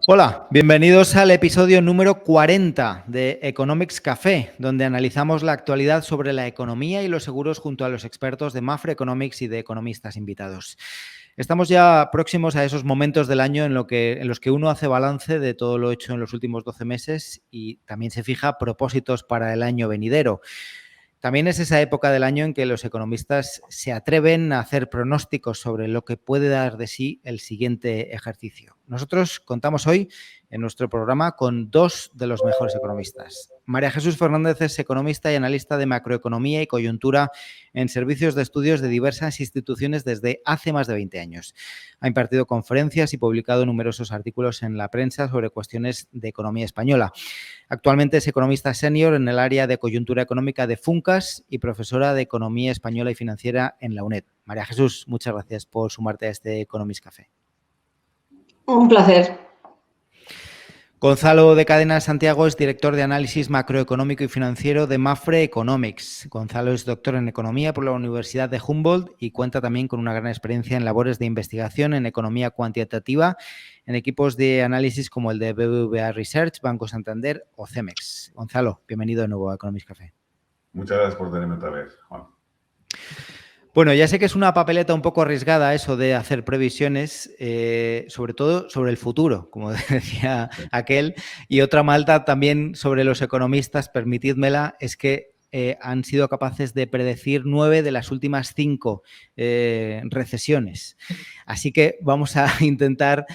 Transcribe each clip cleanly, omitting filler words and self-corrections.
Hola, bienvenidos al episodio número 40 de Economics Café, donde analizamos la actualidad sobre la economía y los seguros junto a los expertos de Mafre Economics y de economistas invitados. Estamos ya próximos a esos momentos del año en los que uno hace balance de todo lo hecho en los últimos 12 meses y también se fija propósitos para el año venidero. También es esa época del año en que los economistas se atreven a hacer pronósticos sobre lo que puede dar de sí el siguiente ejercicio. Nosotros contamos hoy en nuestro programa con dos de los mejores economistas. María Jesús Fernández es economista y analista de macroeconomía y coyuntura en servicios de estudios de diversas instituciones desde hace más de 20 años. Ha impartido conferencias y publicado numerosos artículos en la prensa sobre cuestiones de economía española. Actualmente es economista senior en el área de coyuntura económica de Funcas y profesora de Economía Española y Financiera en la UNED. María Jesús, muchas gracias por sumarte a este Economics Café. Un placer. Gonzalo de Cadena Santiago es director de análisis macroeconómico y financiero de Mafre Economics. Gonzalo es doctor en economía por la Universidad de Humboldt y cuenta también con una gran experiencia en labores de investigación en economía cuantitativa en equipos de análisis como el de BBVA Research, Banco Santander o Cemex. Gonzalo, bienvenido de nuevo a Economics Café. Muchas gracias por tenerme otra vez, Juan. Bueno, ya sé que es una papeleta un poco arriesgada eso de hacer previsiones, sobre todo sobre el futuro, como decía aquel, y otra malta también sobre los economistas, permitidmela, es que han sido capaces de predecir 9 de las últimas 5 recesiones. Así que vamos a intentar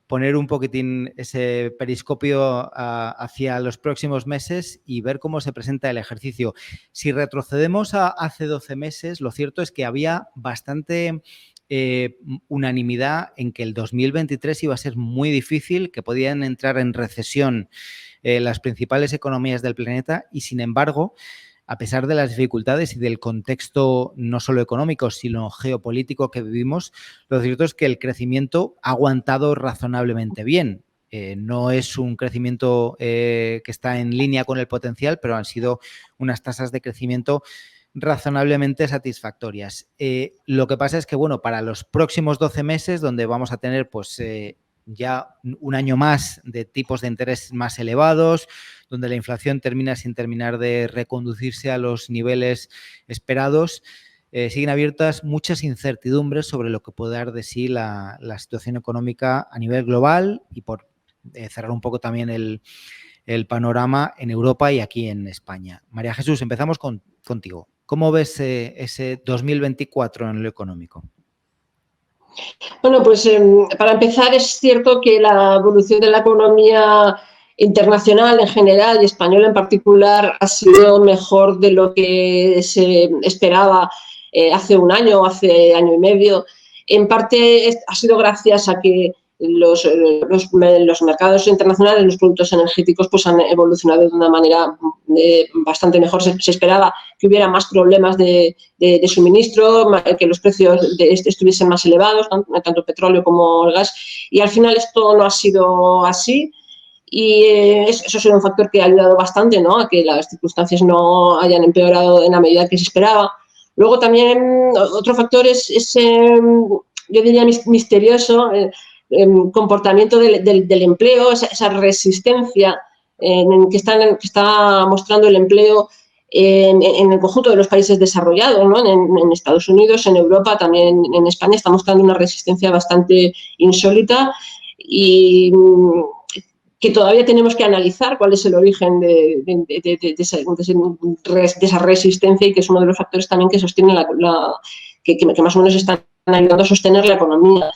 poner un poquitín ese periscopio hacia los próximos meses y ver cómo se presenta el ejercicio. Si retrocedemos a hace 12 meses, lo cierto es que había bastante unanimidad en que el 2023 iba a ser muy difícil, que podían entrar en recesión las principales economías del planeta y, sin embargo, a pesar de las dificultades y del contexto no solo económico, sino geopolítico que vivimos, lo cierto es que el crecimiento ha aguantado razonablemente bien. No es un crecimiento que está en línea con el potencial, pero han sido unas tasas de crecimiento razonablemente satisfactorias. Lo que pasa es que, bueno, para los próximos 12 meses, donde vamos a tener, pues, ya un año más de tipos de interés más elevados, donde la inflación termina sin terminar de reconducirse a los niveles esperados, siguen abiertas muchas incertidumbres sobre lo que puede dar de sí la situación económica a nivel global y por cerrar un poco también el panorama en Europa y aquí en España. María Jesús, empezamos contigo. ¿Cómo ves ese 2024 en lo económico? Bueno, pues para empezar es cierto que la evolución de la economía internacional en general y española en particular ha sido mejor de lo que se esperaba hace un año o hace año y medio. En parte ha sido gracias a que los mercados internacionales, los productos energéticos, pues han evolucionado de una manera bastante mejor. Se esperaba que hubiera más problemas de suministro, que los precios estuviesen más elevados, tanto petróleo como el gas, y al final esto no ha sido así. Y eso ha sido un factor que ha ayudado bastante, ¿no?, a que las circunstancias no hayan empeorado en la medida que se esperaba. Luego también otro factor es yo diría misterioso, comportamiento del empleo, esa resistencia que está mostrando el empleo en el conjunto de los países desarrollados, ¿no? En Estados Unidos, en Europa, también en España está mostrando una resistencia bastante insólita y que todavía tenemos que analizar cuál es el origen de esa resistencia y que es uno de los factores también que sostienen que más o menos están ayudando a sostener la economía.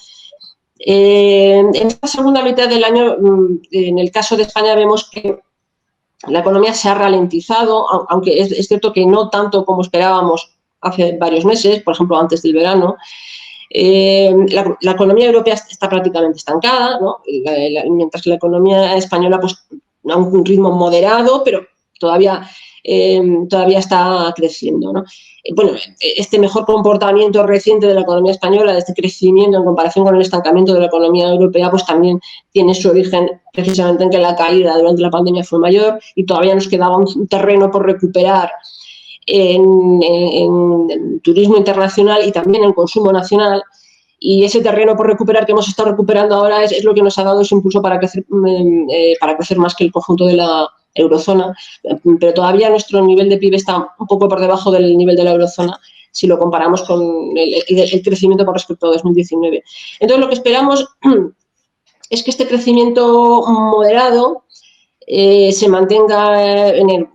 En esta segunda mitad del año, en el caso de España, vemos que la economía se ha ralentizado, aunque es cierto que no tanto como esperábamos hace varios meses, por ejemplo, antes del verano. La economía europea está prácticamente estancada, ¿no? Mientras que la economía española, pues, a un ritmo moderado, pero todavía está creciendo, ¿no? Bueno, este mejor comportamiento reciente de la economía española, de este crecimiento en comparación con el estancamiento de la economía europea, pues también tiene su origen precisamente en que la caída durante la pandemia fue mayor y todavía nos quedaba un terreno por recuperar en turismo internacional y también en consumo nacional. Y ese terreno por recuperar que hemos estado recuperando ahora es lo que nos ha dado ese impulso para crecer más que el conjunto de la eurozona. Pero todavía nuestro nivel de PIB está un poco por debajo del nivel de la eurozona si lo comparamos con el crecimiento con respecto a 2019. Entonces, lo que esperamos es que este crecimiento moderado se mantenga en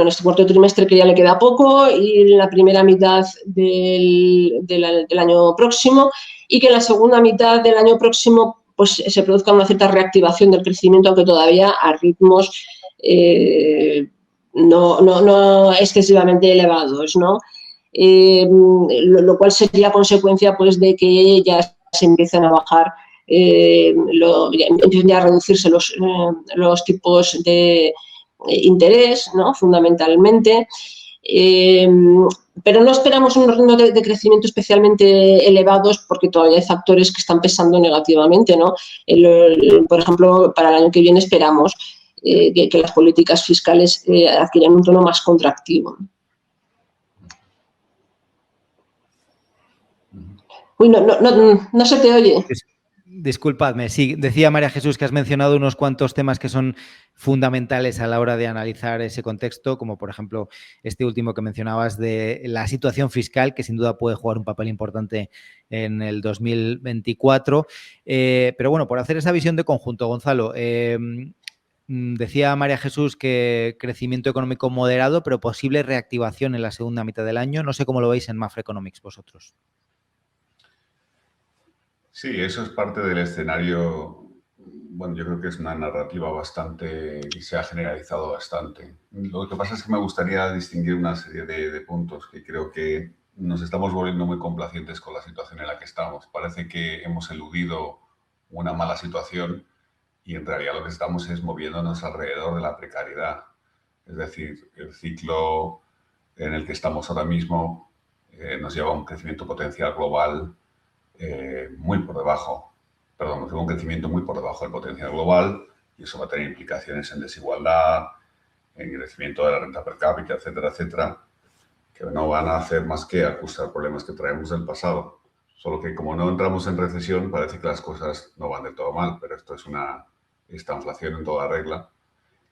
este cuarto trimestre, que ya le queda poco, y en la primera mitad del año próximo, y que en la segunda mitad del año próximo pues, se produzca una cierta reactivación del crecimiento, aunque todavía a ritmos no excesivamente elevados, ¿no? Lo cual sería consecuencia pues, de que ya se empiecen a bajar, empiecen ya a reducirse los tipos de interés, ¿no? Fundamentalmente. Pero no esperamos un ritmo de crecimiento especialmente elevados porque todavía hay factores que están pesando negativamente, ¿no? Por ejemplo, para el año que viene esperamos que las políticas fiscales adquieran un tono más contractivo. Uy, no se te oye. Disculpadme, sí, decía María Jesús que has mencionado unos cuantos temas que son fundamentales a la hora de analizar ese contexto, como por ejemplo este último que mencionabas de la situación fiscal, que sin duda puede jugar un papel importante en el 2024. Pero bueno, por hacer esa visión de conjunto, Gonzalo, decía María Jesús que crecimiento económico moderado, pero posible reactivación en la segunda mitad del año. No sé cómo lo veis en Mafra Economics vosotros. Sí, eso es parte del escenario. Bueno, yo creo que es una narrativa bastante y se ha generalizado bastante. Lo que pasa es que me gustaría distinguir una serie de puntos que creo que nos estamos volviendo muy complacientes con la situación en la que estamos. Parece que hemos eludido una mala situación y en realidad lo que estamos es moviéndonos alrededor de la precariedad. Es decir, el ciclo en el que estamos ahora mismo nos lleva a un crecimiento potencial global muy por debajo, nos lleva a un crecimiento muy por debajo del potencial global y eso va a tener implicaciones en desigualdad, en crecimiento de la renta per cápita, etcétera, etcétera, que no van a hacer más que acusar problemas que traemos del pasado. Solo que como no entramos en recesión, parece que las cosas no van del todo mal, pero esto es esta inflación en toda regla,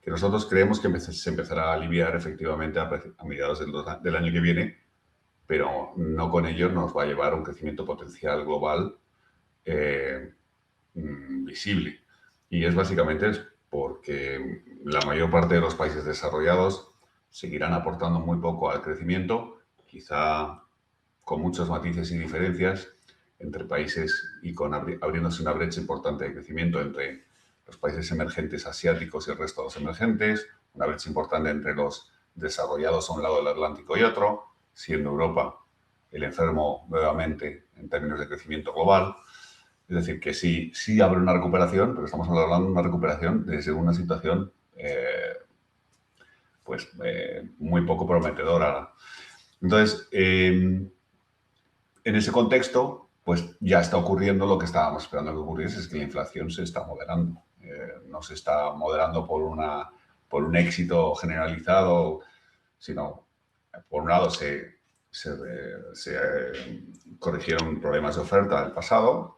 que nosotros creemos que se empezará a aliviar efectivamente a mediados del año que viene, pero no con ello nos va a llevar a un crecimiento potencial global visible. Y es básicamente porque la mayor parte de los países desarrollados seguirán aportando muy poco al crecimiento, quizá con muchos matices y diferencias entre países y abriéndose una brecha importante de crecimiento entre los países emergentes asiáticos y el resto de los emergentes, una brecha importante entre los desarrollados a un lado del Atlántico y otro, siendo Europa el enfermo nuevamente en términos de crecimiento global. Es decir, que sí habrá una recuperación, pero estamos hablando de una recuperación desde una situación muy poco prometedora. Entonces, en ese contexto, pues ya está ocurriendo lo que estábamos esperando que ocurriese, es que la inflación se está moderando. No se está moderando por un éxito generalizado, sino por un lado se corrigieron problemas de oferta del pasado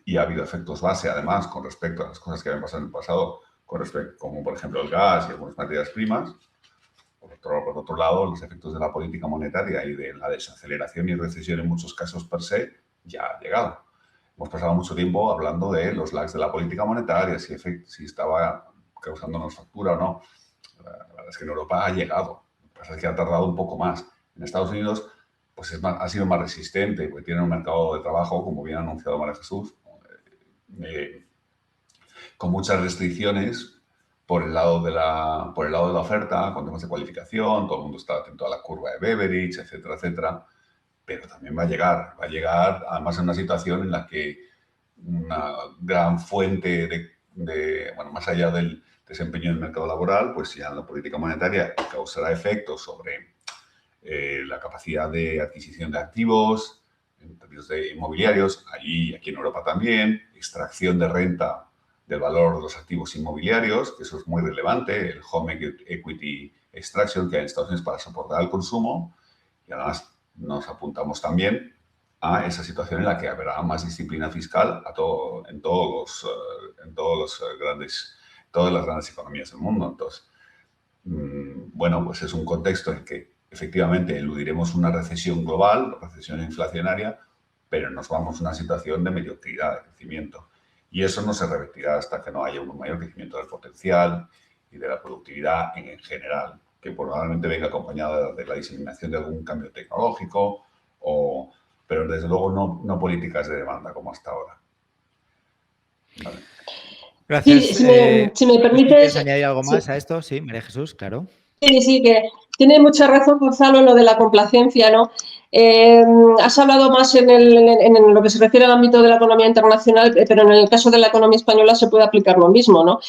y ha habido efectos base, además, con respecto a las cosas que habían pasado en el pasado, como por ejemplo el gas y algunas materias primas. Por otro lado, los efectos de la política monetaria y de la desaceleración y recesión en muchos casos per se ya ha llegado. Hemos pasado mucho tiempo hablando de los lags de la política monetaria, si estaba causándonos factura o no. La verdad es que en Europa ha llegado. Lo que pasa es que ha tardado un poco más. En Estados Unidos pues ha sido más resistente, porque tiene un mercado de trabajo, como bien ha anunciado María Jesús, con muchas restricciones por el lado de la oferta, con temas de cualificación, todo el mundo está atento a la curva de Beveridge, etcétera, etcétera, pero también va a llegar además en una situación en la que una gran fuente más allá del desempeño del mercado laboral, pues ya la política monetaria causará efectos sobre la capacidad de adquisición de activos, en términos de inmobiliarios, aquí en Europa también, extracción de renta del valor de los activos inmobiliarios, que eso es muy relevante, el home equity extraction que hay en Estados Unidos para soportar el consumo, y además nos apuntamos también a esa situación en la que habrá más disciplina fiscal en todas las grandes economías del mundo. Entonces, bueno, pues es un contexto en que efectivamente eludiremos una recesión global, recesión inflacionaria, pero nos vamos a una situación de mediocridad de crecimiento. Y eso no se revertirá hasta que no haya un mayor crecimiento del potencial y de la productividad en general, que probablemente venga acompañada de la diseminación de algún cambio tecnológico, pero desde luego no políticas de demanda como hasta ahora. Vale. Gracias. Sí, si me permites... ¿Quieres añadir algo más a esto? Sí, María Jesús, claro. Sí, que tiene mucha razón Gonzalo en lo de la complacencia, ¿no? Has hablado más en lo que se refiere al ámbito de la economía internacional, pero en el caso de la economía española se puede aplicar lo mismo, ¿no?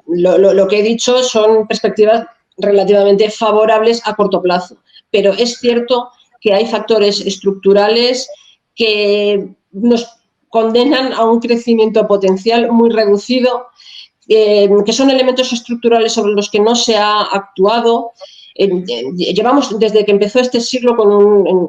Lo que he dicho son perspectivas relativamente favorables a corto plazo, pero es cierto que hay factores estructurales que nos condenan a un crecimiento potencial muy reducido, que son elementos estructurales sobre los que no se ha actuado. Llevamos desde que empezó este siglo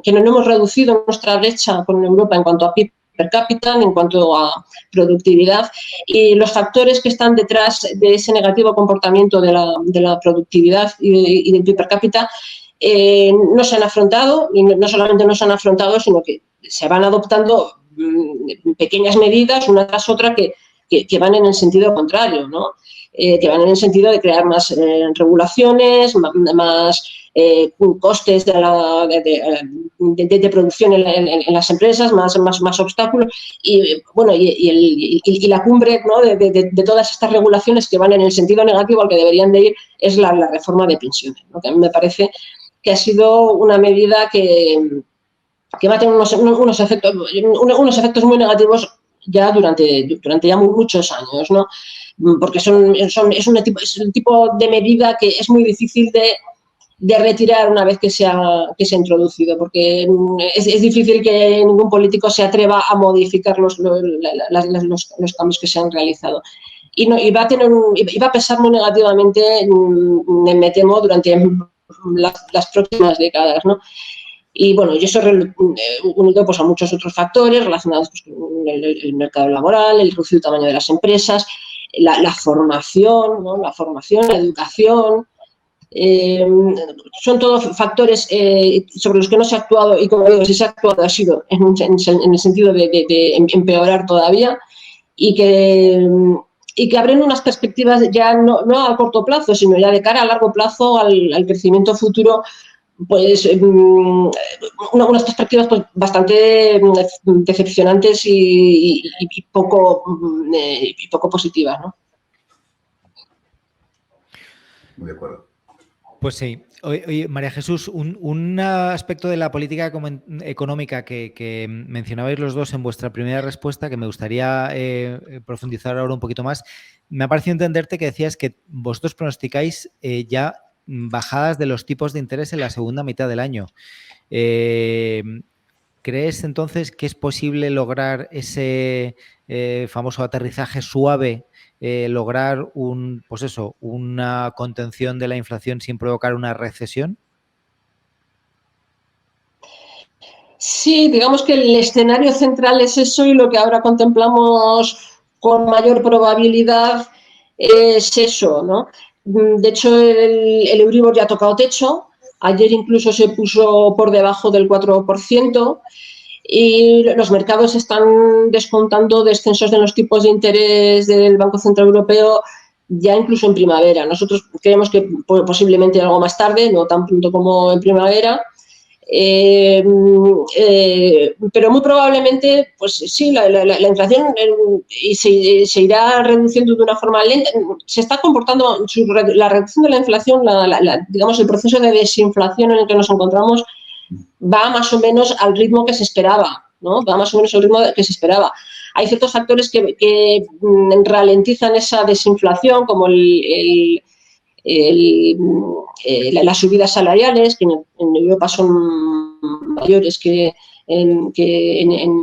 que no hemos reducido nuestra brecha con Europa en cuanto a PIB per cápita, en cuanto a productividad, y los factores que están detrás de ese negativo comportamiento de la productividad y del PIB per cápita no se han afrontado, y no solamente no se han afrontado, sino que se van adoptando pequeñas medidas una tras otra que van en el sentido contrario, ¿no? Que van en el sentido de crear más regulaciones, más costes de producción en las empresas, más obstáculos y, bueno, y la cumbre, ¿no?, de todas estas regulaciones que van en el sentido negativo al que deberían de ir es la reforma de pensiones, ¿no? Que a mí me parece que ha sido una medida que va a tener unos efectos muy negativos ya durante ya muchos años, ¿no? Porque es un tipo de medida que es muy difícil de retirar una vez que se ha introducido, porque es difícil que ningún político se atreva a modificar los cambios que se han realizado. Y va a pesar muy negativamente, me temo, durante las próximas décadas, ¿no? Y bueno, y eso unido pues a muchos otros factores relacionados pues, con el mercado laboral, el reducido tamaño de las empresas, la formación, ¿no? La educación. Son todos factores sobre los que no se ha actuado, y como digo, si se ha actuado ha sido en el sentido de empeorar todavía, y que abren unas perspectivas ya no a corto plazo, sino ya de cara a largo plazo al crecimiento futuro, pues unas perspectivas pues, bastante decepcionantes y poco positivas, ¿no? Muy de acuerdo. Pues sí. Oye, María Jesús, un aspecto de la política económica que mencionabais los dos en vuestra primera respuesta, que me gustaría profundizar ahora un poquito más. Me ha parecido entenderte que decías que vosotros pronosticáis ya bajadas de los tipos de interés en la segunda mitad del año. ¿Crees entonces que es posible lograr ese famoso aterrizaje suave, lograr una contención de la inflación sin provocar una recesión? Sí, digamos que el escenario central es eso, y lo que ahora contemplamos con mayor probabilidad es eso, ¿no? De hecho, el Euribor ya ha tocado techo. Ayer incluso se puso por debajo del 4%, y los mercados están descontando descensos de los tipos de interés del Banco Central Europeo ya incluso en primavera. Nosotros creemos que posiblemente algo más tarde, no tan pronto como en primavera. Pero muy probablemente, pues sí, la inflación se irá reduciendo de una forma lenta. Se está comportando la reducción de la inflación, digamos, el proceso de desinflación en el que nos encontramos va más o menos al ritmo que se esperaba, ¿no? Va más o menos al ritmo que se esperaba. Hay ciertos factores que ralentizan esa desinflación, como las subidas salariales, que en Europa son mayores que en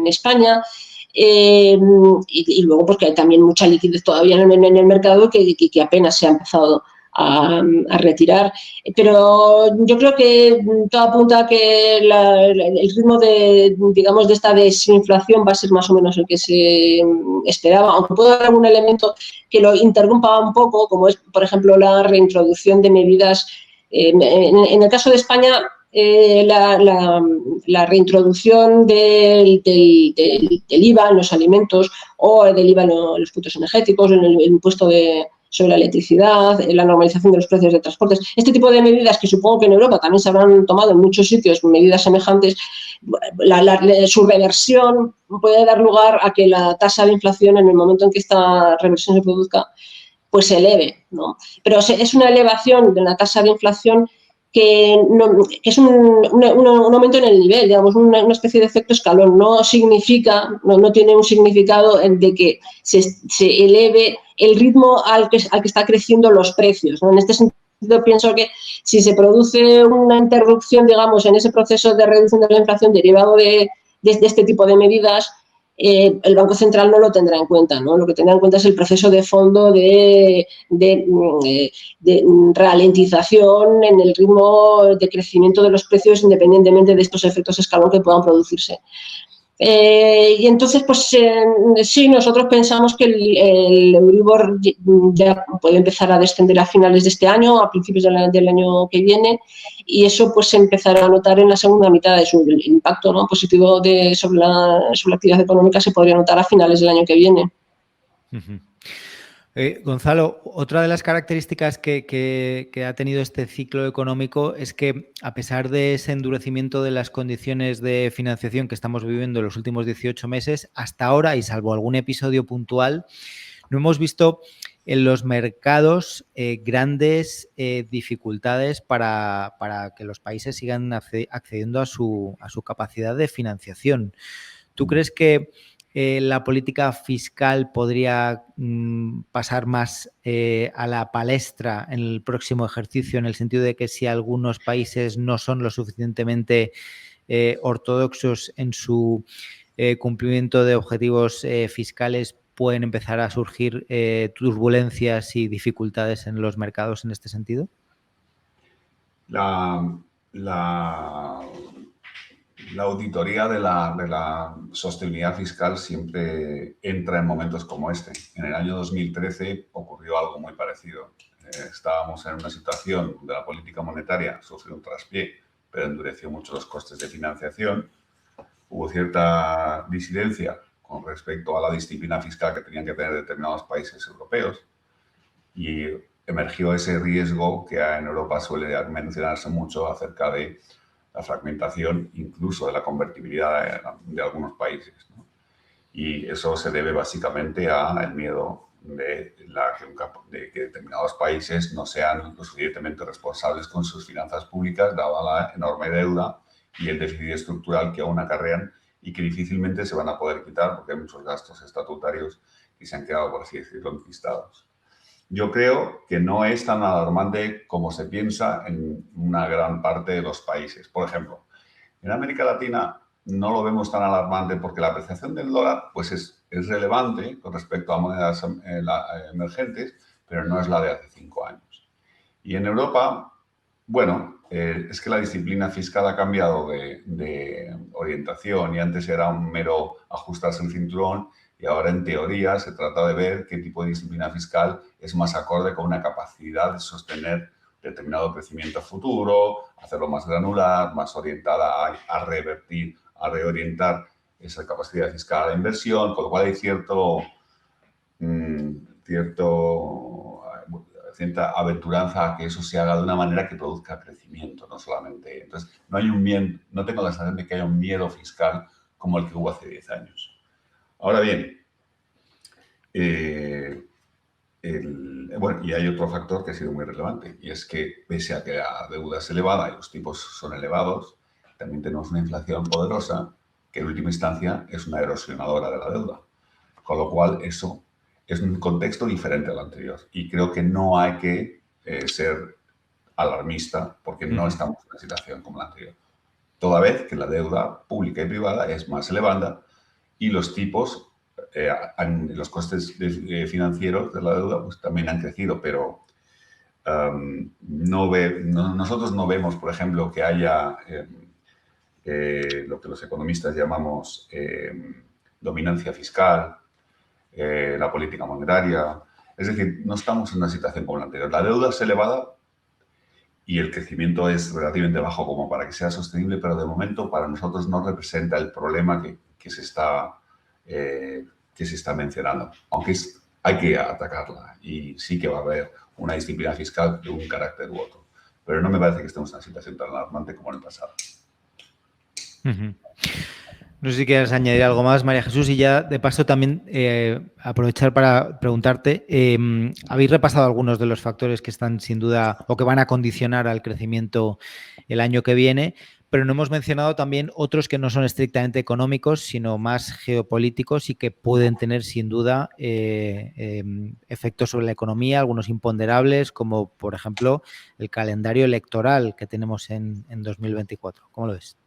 España, y luego porque hay también mucha liquidez todavía en el mercado que apenas se ha empezado a retirar. Pero yo creo que todo apunta a que el ritmo de, digamos, de esta desinflación va a ser más o menos el que se esperaba, aunque puede haber algún elemento que lo interrumpa un poco, como es, por ejemplo, la reintroducción de medidas. En el caso de España, la reintroducción del IVA en los alimentos o del IVA en los puntos energéticos, en el impuesto sobre la electricidad, la normalización de los precios de transportes, este tipo de medidas que supongo que en Europa también se habrán tomado en muchos sitios, medidas semejantes, su reversión puede dar lugar a que la tasa de inflación en el momento en que esta reversión se produzca pues se eleve, ¿no? Pero es una elevación de la tasa de inflación que es un aumento en el nivel, digamos, una especie de efecto escalón. No significa, no tiene un significado de que se eleve el ritmo al que está creciendo los precios, ¿no? En este sentido, pienso que si se produce una interrupción, digamos, en ese proceso de reducción de la inflación derivado de este tipo de medidas, el Banco Central no lo tendrá en cuenta, ¿no? Lo que tendrá en cuenta es el proceso de fondo de ralentización en el ritmo de crecimiento de los precios independientemente de estos efectos escalón que puedan producirse. Y entonces, pues sí, nosotros pensamos que el Euribor ya puede empezar a descender a finales de este año, a principios del año que viene, y eso pues se empezará a notar en la segunda mitad de su impacto, ¿no? Positivo sobre la actividad económica se podría notar a finales del año que viene. Uh-huh. Gonzalo, otra de las características que ha tenido este ciclo económico es que, a pesar de ese endurecimiento de las condiciones de financiación que estamos viviendo en los últimos 18 meses, hasta ahora, y salvo algún episodio puntual, no hemos visto en los mercados grandes dificultades para que los países sigan accediendo a su capacidad de financiación. ¿Tú crees que la política fiscal podría pasar más a la palestra en el próximo ejercicio, en el sentido de que si algunos países no son lo suficientemente ortodoxos en su cumplimiento de objetivos fiscales, pueden empezar a surgir turbulencias y dificultades en los mercados en este sentido? La auditoría de la sostenibilidad fiscal siempre entra en momentos como este. En el año 2013 ocurrió algo muy parecido. Estábamos en una situación donde la política monetaria sufrió un traspié, pero endureció mucho los costes de financiación. Hubo cierta disidencia con respecto a la disciplina fiscal que tenían que tener determinados países europeos y emergió ese riesgo que en Europa suele mencionarse mucho acerca de la fragmentación, incluso de la convertibilidad de algunos países, ¿no? Y eso se debe básicamente al miedo de que determinados países no sean lo suficientemente responsables con sus finanzas públicas, dada la enorme deuda y el déficit estructural que aún acarrean y que difícilmente se van a poder quitar porque hay muchos gastos estatutarios que se han quedado, por así decirlo, enquistados. Yo creo que no es tan alarmante como se piensa en una gran parte de los países. Por ejemplo, en América Latina no lo vemos tan alarmante porque la apreciación del dólar pues es relevante con respecto a monedas emergentes, pero no es la de hace 5 años. Y en Europa, bueno, es que la disciplina fiscal ha cambiado de orientación y antes era un mero ajustarse el cinturón y ahora en teoría se trata de ver qué tipo de disciplina fiscal es más acorde con una capacidad de sostener determinado crecimiento futuro, hacerlo más granular, más orientada a reorientar esa capacidad fiscal a la inversión, con lo cual hay cierta aventuranza a que eso se haga de una manera que produzca crecimiento, no solamente. Entonces, no tengo la sensación de que haya un miedo fiscal como el que hubo hace 10 años. Ahora bien, y hay otro factor que ha sido muy relevante, y es que pese a que la deuda es elevada y los tipos son elevados, también tenemos una inflación poderosa que en última instancia es una erosionadora de la deuda. Con lo cual, eso es un contexto diferente al anterior. Y creo que no hay que ser alarmista porque no estamos en una situación como la anterior. Toda vez que la deuda pública y privada es más elevada y los tipos, los costes financieros de la deuda pues, también han crecido, pero nosotros no vemos, por ejemplo, que haya lo que los economistas llamamos dominancia fiscal, la política monetaria. Es decir, no estamos en una situación como la anterior. La deuda es elevada y el crecimiento es relativamente bajo como para que sea sostenible, pero de momento para nosotros no representa el problema que se está mencionando, aunque hay que atacarla y sí que va a haber una disciplina fiscal de un carácter u otro, pero no me parece que estemos en una situación tan alarmante como en el pasado. No sé si quieres añadir algo más, María Jesús, y ya de paso también aprovechar para preguntarte, habéis repasado algunos de los factores que están sin duda o que van a condicionar al crecimiento el año que viene, pero no hemos mencionado también otros que no son estrictamente económicos, sino más geopolíticos y que pueden tener sin duda efectos sobre la economía, algunos imponderables, como por ejemplo el calendario electoral que tenemos en 2024. ¿Cómo lo ves?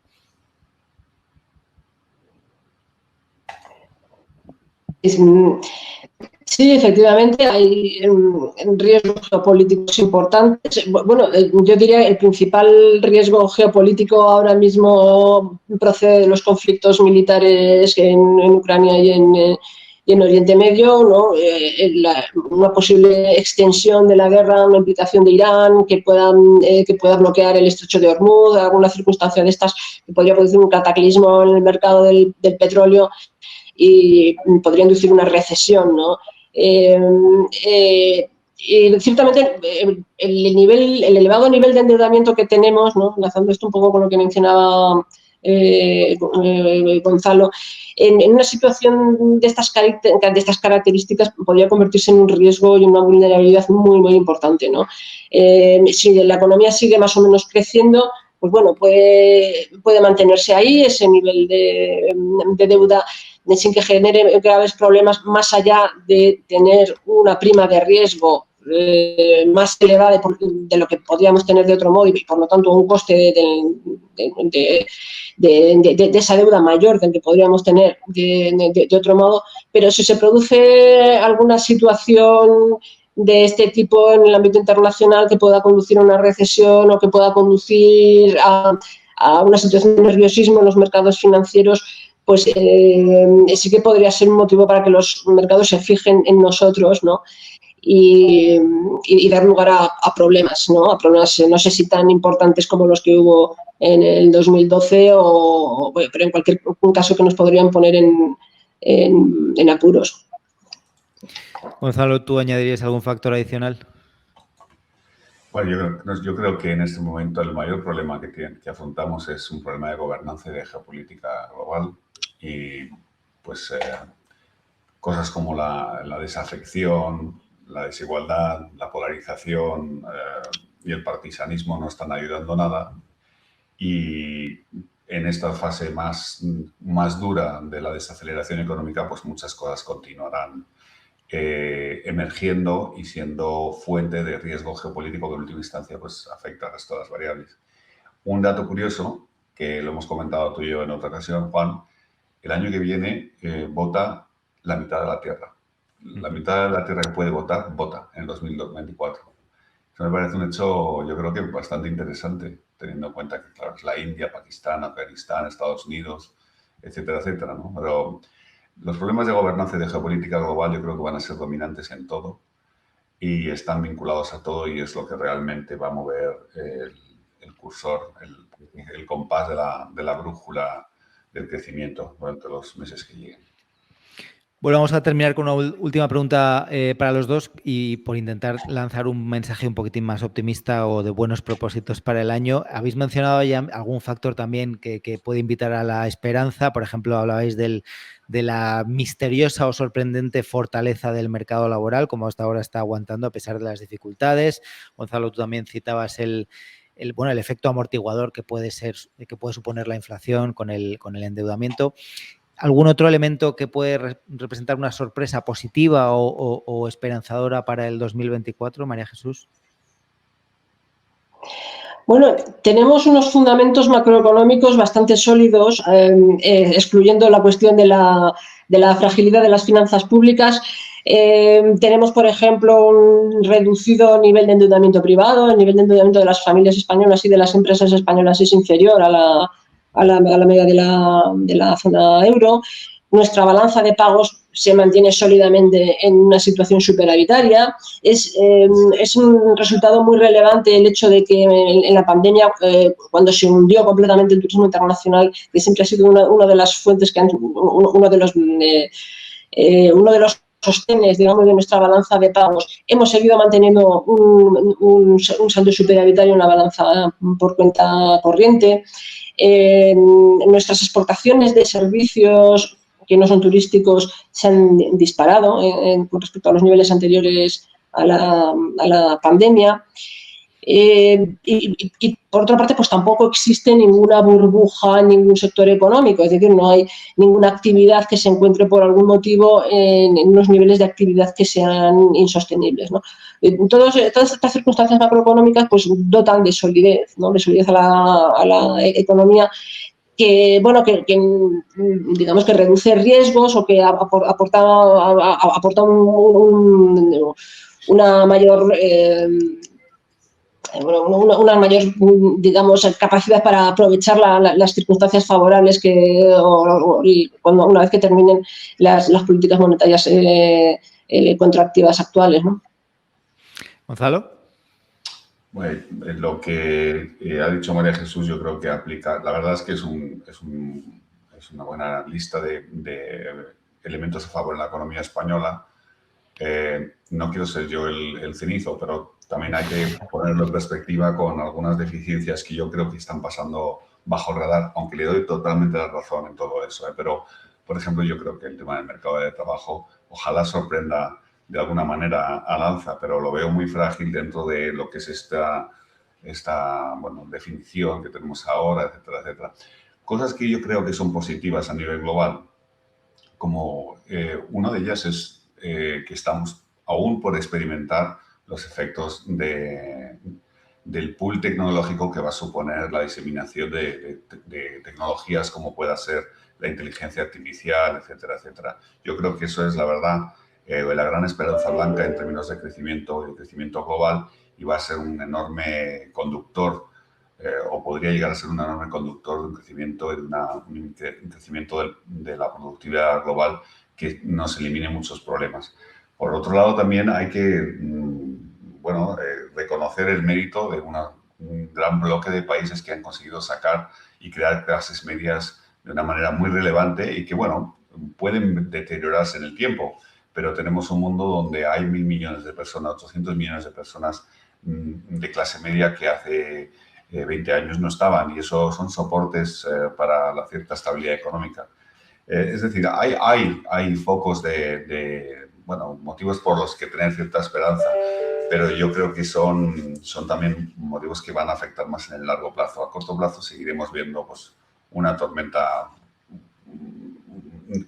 Sí, efectivamente, hay riesgos geopolíticos importantes. Bueno, yo diría que el principal riesgo geopolítico ahora mismo procede de los conflictos militares en Ucrania y en Oriente Medio, ¿no? Una posible extensión de la guerra, una implicación de Irán que pueda bloquear el estrecho de Hormuz, alguna circunstancia de estas que podría producir un cataclismo en el mercado del petróleo y podría inducir una recesión, ¿no? Y ciertamente el elevado nivel de endeudamiento que tenemos, ¿no? Enlazando esto un poco con lo que mencionaba Gonzalo, en una situación de estas características podría convertirse en un riesgo y una vulnerabilidad muy, muy importante, ¿no? Si la economía sigue más o menos creciendo, pues bueno, puede mantenerse ahí ese nivel de deuda sin que genere graves problemas, más allá de tener una prima de riesgo más elevada de lo que podríamos tener de otro modo y por lo tanto un coste de esa deuda mayor del que podríamos tener de otro modo. Pero si se produce alguna situación de este tipo en el ámbito internacional que pueda conducir a una recesión o que pueda conducir a una situación de nerviosismo en los mercados financieros, pues sí que podría ser un motivo para que los mercados se fijen en nosotros, ¿no? Y dar lugar a problemas, ¿no? A problemas, no sé si tan importantes como los que hubo en el 2012, pero en cualquier caso que nos podrían poner en apuros. Gonzalo, ¿tú añadirías algún factor adicional? Bueno, yo creo que en este momento el mayor problema que afrontamos es un problema de gobernanza y de geopolítica global y pues cosas como la desafección, la desigualdad, la polarización y el partisanismo no están ayudando nada. Y en esta fase más dura de la desaceleración económica, pues muchas cosas continuarán emergiendo y siendo fuente de riesgo geopolítico que en última instancia pues, afecta al resto de las variables. Un dato curioso, que lo hemos comentado tú y yo en otra ocasión, Juan, el año que viene vota la mitad de la Tierra. La mitad de la Tierra que puede votar, vota en 2024. Eso me parece un hecho, yo creo que bastante interesante, teniendo en cuenta que, claro, es la India, Pakistán, Afganistán, Estados Unidos, etcétera, etcétera, ¿no? Pero los problemas de gobernanza y de geopolítica global yo creo que van a ser dominantes en todo y están vinculados a todo y es lo que realmente va a mover el cursor, el compás de la brújula del crecimiento durante los meses que lleguen. Bueno, vamos a terminar con una última pregunta para los dos y por intentar lanzar un mensaje un poquitín más optimista o de buenos propósitos para el año. Habéis mencionado ya algún factor también que puede invitar a la esperanza. Por ejemplo, hablabais de la misteriosa o sorprendente fortaleza del mercado laboral, como hasta ahora está aguantando a pesar de las dificultades. Gonzalo, tú también citabas el efecto amortiguador que puede suponer la inflación con el endeudamiento. ¿Algún otro elemento que puede representar una sorpresa positiva o esperanzadora para el 2024, María Jesús? Bueno, tenemos unos fundamentos macroeconómicos bastante sólidos, excluyendo la cuestión de la fragilidad de las finanzas públicas. Tenemos, por ejemplo, un reducido nivel de endeudamiento privado. El nivel de endeudamiento de las familias españolas y de las empresas españolas es inferior a la media de la zona euro. Nuestra balanza de pagos se mantiene sólidamente en una situación superavitaria. Es un resultado muy relevante el hecho de que en la pandemia, cuando se hundió completamente el turismo internacional, que siempre ha sido una de las fuentes, uno de los sostenes, digamos, de nuestra balanza de pagos, hemos seguido manteniendo un saldo superavitario en la balanza por cuenta corriente. Nuestras exportaciones de servicios que no son turísticos se han disparado con respecto a los niveles anteriores a la pandemia. Y por otra parte, pues tampoco existe ninguna burbuja en ningún sector económico, es decir, no hay ninguna actividad que se encuentre por algún motivo en unos niveles de actividad que sean insostenibles, ¿no? Todas estas circunstancias macroeconómicas pues dotan de solidez, ¿no? De solidez a la economía, que digamos que reduce riesgos o que aporta una mayor una mayor, digamos, capacidad para aprovechar las circunstancias favorables una vez que terminen las políticas monetarias contractivas actuales, ¿no? Gonzalo. Bueno, lo que ha dicho María Jesús yo creo que aplica. La verdad es que es una buena lista de elementos a favor en la economía española. No quiero ser yo el cenizo, pero también hay que ponerlo en perspectiva con algunas deficiencias que yo creo que están pasando bajo el radar, aunque le doy totalmente la razón en todo eso. Pero, por ejemplo, yo creo que el tema del mercado de trabajo ojalá sorprenda de alguna manera al alza, pero lo veo muy frágil dentro de lo que es esta definición que tenemos ahora, etcétera, etcétera. Cosas que yo creo que son positivas a nivel global, como una de ellas es que estamos aún por experimentar los efectos del pool tecnológico que va a suponer la diseminación de tecnologías como pueda ser la inteligencia artificial, etcétera, etcétera. Yo creo que eso es, la verdad, la gran esperanza blanca en términos de crecimiento global, y va a ser un enorme conductor, o podría llegar a ser un enorme conductor de un crecimiento, un crecimiento de la productividad global que nos elimine muchos problemas. Por otro lado, también hay que reconocer el mérito de un gran bloque de países que han conseguido sacar y crear clases medias de una manera muy relevante y que, bueno, pueden deteriorarse en el tiempo, pero tenemos un mundo donde hay 1.000 millones de personas, 800 millones de personas de clase media que hace 20 años no estaban, y eso son soportes para la cierta estabilidad económica. Es decir, hay focos motivos por los que tener cierta esperanza, pero yo creo que son también motivos que van a afectar más en el largo plazo. A corto plazo seguiremos viendo pues, una tormenta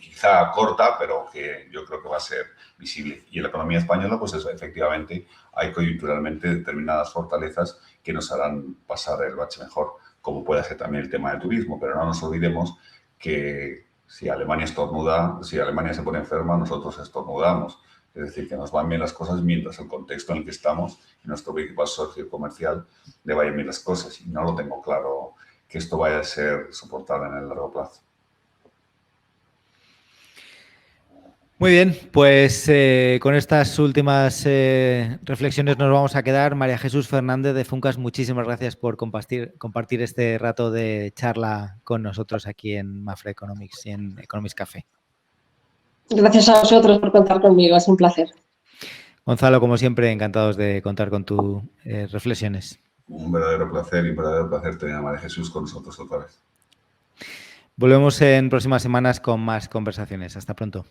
quizá corta, pero que yo creo que va a ser visible. Y en la economía española, pues eso, efectivamente, hay coyunturalmente determinadas fortalezas que nos harán pasar el bache mejor, como puede ser también el tema del turismo, pero no nos olvidemos que si Alemania se pone enferma, nosotros estornudamos. Es decir, que nos van bien las cosas mientras el contexto en el que estamos y nuestro principal socio comercial le vayan bien las cosas. Y no lo tengo claro que esto vaya a ser soportable en el largo plazo. Muy bien, pues con estas últimas reflexiones nos vamos a quedar. María Jesús Fernández de Funcas, muchísimas gracias por compartir este rato de charla con nosotros aquí en Mafre Economics y en Economics Café. Gracias a vosotros por contar conmigo, es un placer. Gonzalo, como siempre, encantados de contar con tus reflexiones. Un verdadero placer tener a María Jesús con nosotros otra vez. Volvemos en próximas semanas con más conversaciones. Hasta pronto.